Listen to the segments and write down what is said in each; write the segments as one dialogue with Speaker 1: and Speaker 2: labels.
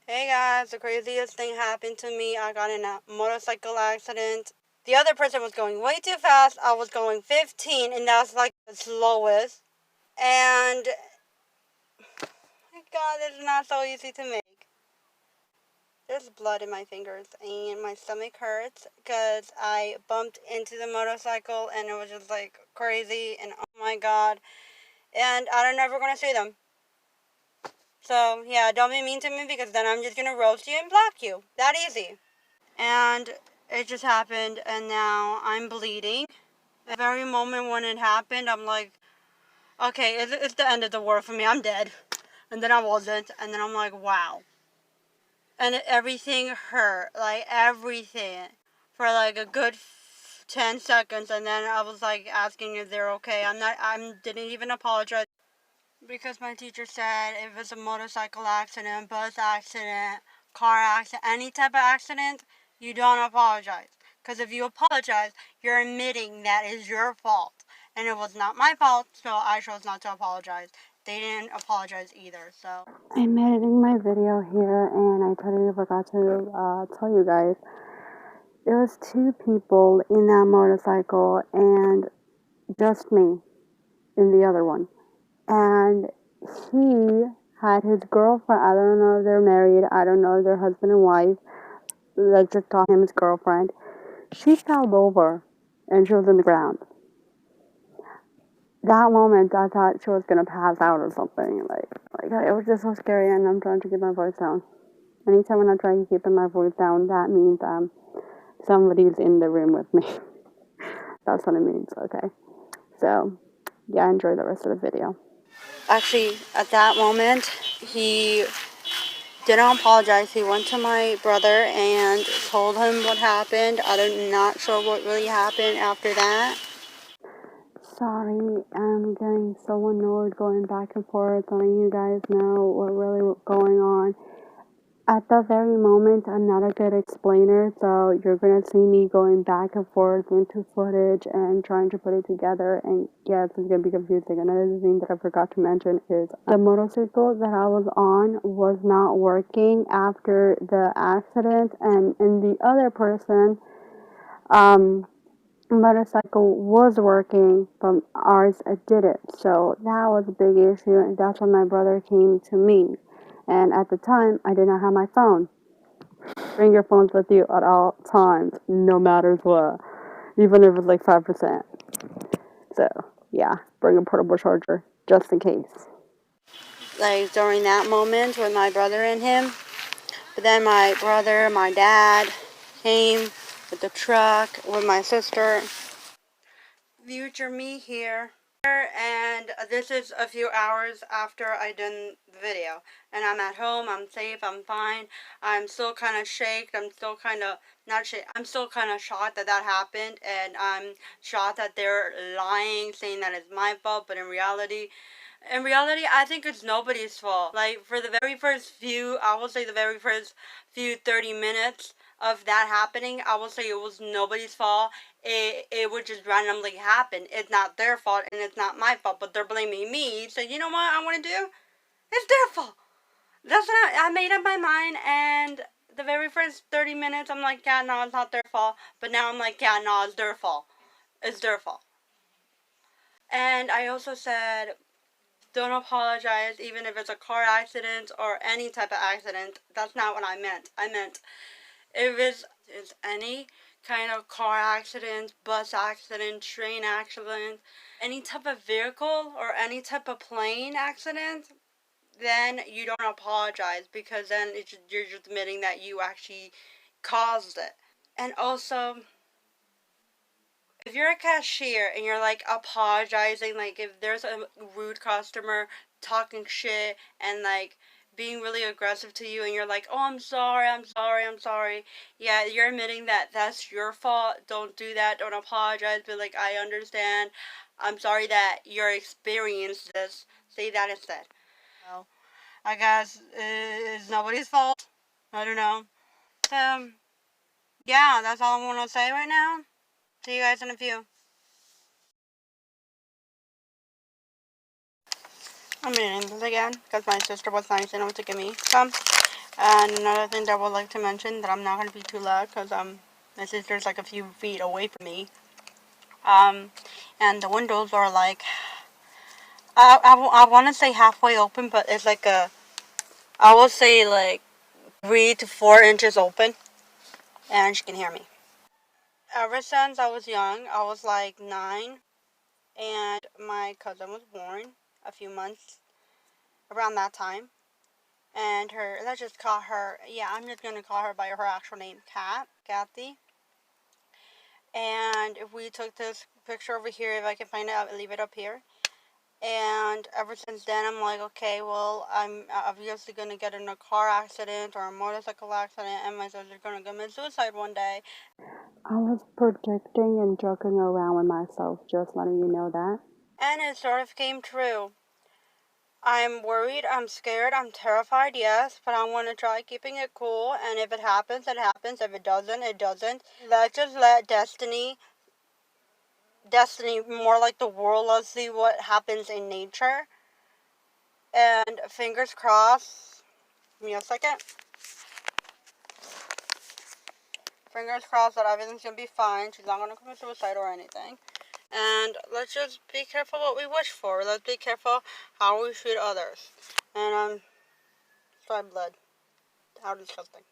Speaker 1: Hey guys, the craziest thing happened to me. I got in a motorcycle accident. The other person was going way too fast. I was going 15, and that's like the slowest. And, my god, it's not so easy to make. There's blood in my fingers, and my stomach hurts because I bumped into the motorcycle, and it was just like crazy, and oh my god. And I'm never gonna see them. So, yeah, don't be mean to me because then I'm just gonna roast you and block you. That easy. And it just happened, and now I'm bleeding. The very moment when it happened, I'm like, okay, it's the end of the world for me. I'm dead. And then I wasn't, and then I'm like, wow. And everything hurt, like everything, for like a good 10 seconds, and then I was like asking if they're okay. I didn't even apologize because my teacher said if it's a motorcycle accident, bus accident, car accident, any type of accident, you don't apologize. Because if you apologize, you're admitting that is your fault. And it was not my fault, so I chose not to apologize. They didn't apologize either, so.
Speaker 2: I'm editing my video here, and I totally forgot to tell you guys. There was two people in that motorcycle, and just me in the other one. And he had his girlfriend. I don't know if they're married. I don't know if they're husband and wife. Let's just call him his girlfriend. She fell over, and she was in the ground. That moment, I thought she was gonna pass out or something. Like it was just so scary, and I'm trying to keep my voice down. Anytime when I'm trying to keep my voice down, that means somebody's in the room with me. That's what it means. Okay. So, yeah, enjoy the rest of the video.
Speaker 1: Actually, at that moment, he didn't apologize. He went to my brother and told him what happened. I'm not sure what really happened after that.
Speaker 2: Sorry, I'm getting so annoyed going back and forth, letting you guys know what really was going on. At the very moment, I'm not a good explainer, so you're gonna see me going back and forth into footage and trying to put it together. And yes, it's gonna be confusing. Another thing that I forgot to mention is the motorcycle that I was on was not working after the accident, and the other person, um, motorcycle was working, but ours didn't. So that was a big issue, and that's when my brother came to me. And at the time, I did not have my phone. Bring your phones with you at all times, no matter what, even if it's like 5%. So, yeah, bring a portable charger just in case.
Speaker 1: Like during that moment with my brother and him. But then my brother, my dad came with the truck with my sister. Future me here. And this is a few hours after I done the video. And I'm at home, I'm safe, I'm fine. I'm still kind of shaken. I'm still kind of, not shaken, I'm still kind of shocked that that happened. And I'm shocked that they're lying, saying that it's my fault. But in reality, I think it's nobody's fault. Like, for the very first few, I will say the very first few 30 minutes of that happening, I will say it was nobody's fault. It would just randomly happen. It's not their fault, and it's not my fault, but they're blaming me. So, you know what I want to do? It's their fault. That's what I made up my mind, and the very first 30 minutes, I'm like, yeah, no, it's not their fault. But now I'm like, yeah, no, it's their fault. It's their fault. And I also said, don't apologize, even if it's a car accident or any type of accident. That's not what I meant. I meant if it's any kind of car accident, bus accident, train accident, any type of vehicle or any type of plane accident, then you don't apologize because then you're just admitting that you actually caused it. And also, if you're a cashier and you're like apologizing, like if there's a rude customer talking shit and like being really aggressive to you and you're like, oh, I'm sorry, I'm sorry, I'm sorry. Yeah, you're admitting that that's your fault. Don't do that. Don't apologize. But like, I understand. I'm sorry that you're experienced this. Say that instead. Well, I guess it's nobody's fault. I don't know. So, yeah, that's all I want to say right now. See you guys in a few. I'm reading this again because my sister was nice enough to give me some. And another thing that I would like to mention that I'm not going to be too loud because my sister's like a few feet away from me. And the windows are like, I want to say halfway open, but it's like I will say like 3 to 4 inches open, and she can hear me. Ever since I was young, I was like 9, and my cousin was born a few months around that time. And let's just call her, yeah, I'm just going to call her by her actual name, Kathy. And if we took this picture over here, if I can find it, I'll leave it up here. And ever since then, I'm like, okay, well, I'm obviously going to get in a car accident or a motorcycle accident, and my sister's going to commit suicide one day.
Speaker 2: I was predicting and joking around with myself, just letting you know that.
Speaker 1: And it sort of came true. I'm worried, I'm scared, I'm terrified, yes, but I want to try keeping it cool, and if it happens, it happens. If it doesn't, it doesn't. Let's just let destiny, more like the world, let's see what happens in nature. And fingers crossed, give me a second. Fingers crossed that everything's going to be fine. She's not going to commit suicide or anything. And let's just be careful what we wish for. Let's be careful how we treat others. And, sorry, blood. How disgusting.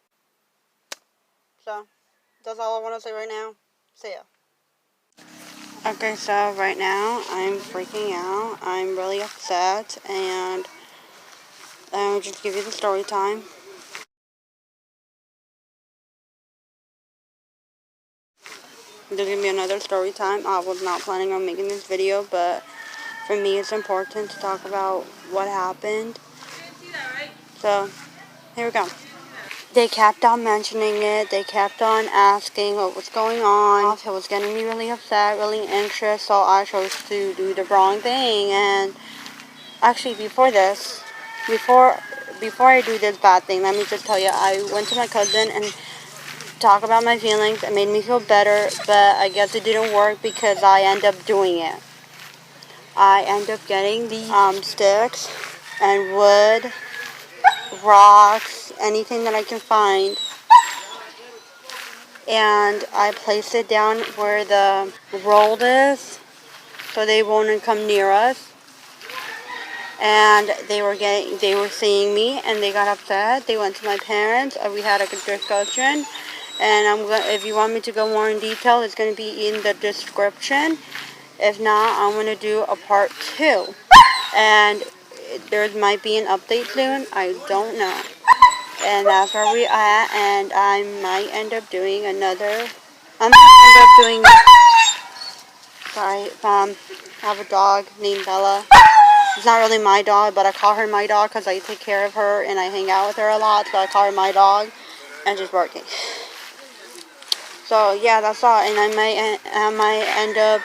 Speaker 1: So, that's all I want to say right now. See ya. Okay, so right now I'm freaking out. I'm really upset, and I'll just give you the story time. There's gonna be another story time. I was not planning on making this video, but for me it's important to talk about what happened. So, here we go. They kept on mentioning it. They kept on asking what was going on. It was getting me really upset, really anxious, so I chose to do the wrong thing. And actually, before I do this bad thing, let me just tell you, I went to my cousin and talked about my feelings. It made me feel better, but I guess it didn't work because I ended up doing it. I ended up getting these sticks and wood, rocks, anything that I can find, and I placed it down where the road is so they won't come near us. And they were seeing me, and they got upset. They went to my parents, and we had a good discussion. And if you want me to go more in detail, it's going to be in the description. If not, I'm going to do a part 2. And there might be an update soon. I don't know. And that's where we are. And I might end up doing another. Sorry, I have a dog named Bella. It's not really my dog, but I call her my dog because I take care of her and I hang out with her a lot, so I call her my dog, and she's working. So yeah, that's all. And I might end up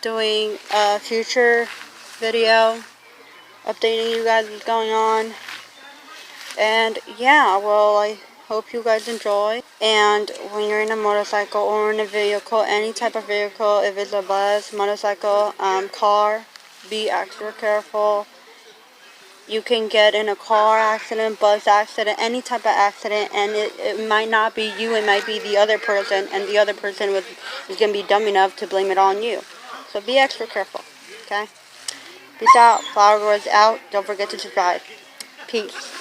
Speaker 1: doing a future video updating you guys what's going on. And yeah, well, I hope you guys enjoy. And when you're in a motorcycle or in a vehicle, any type of vehicle, if it's a bus, motorcycle, car, be extra careful. You can get in a car accident, bus accident, any type of accident, and it might not be you, it might be the other person, and the other person is going to be dumb enough to blame it on you. So be extra careful, okay? Peace out. Flower Girls out. Don't forget to subscribe. Peace.